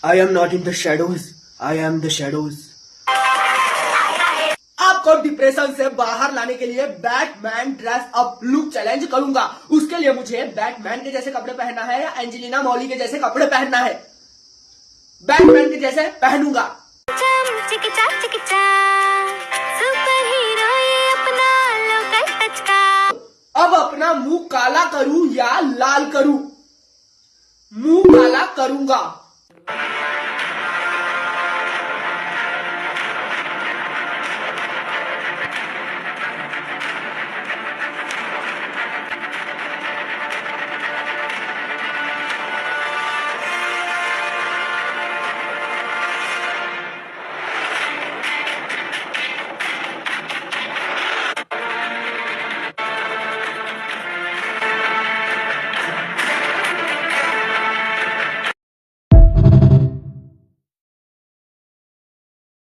I am not in the shadows, I am the shadows. आपको depression से बाहर लाने के लिए Batman dress up look challenge करूंगा। उसके लिए मुझे बैटमैन के जैसे कपड़े पहनना है या एंजेलिना मौली के जैसे कपड़े पहनना है। बैटमैन के जैसे पहनूंगा। अब अपना मुंह काला करूं या लाल करूं? मुंह काला करूंगा।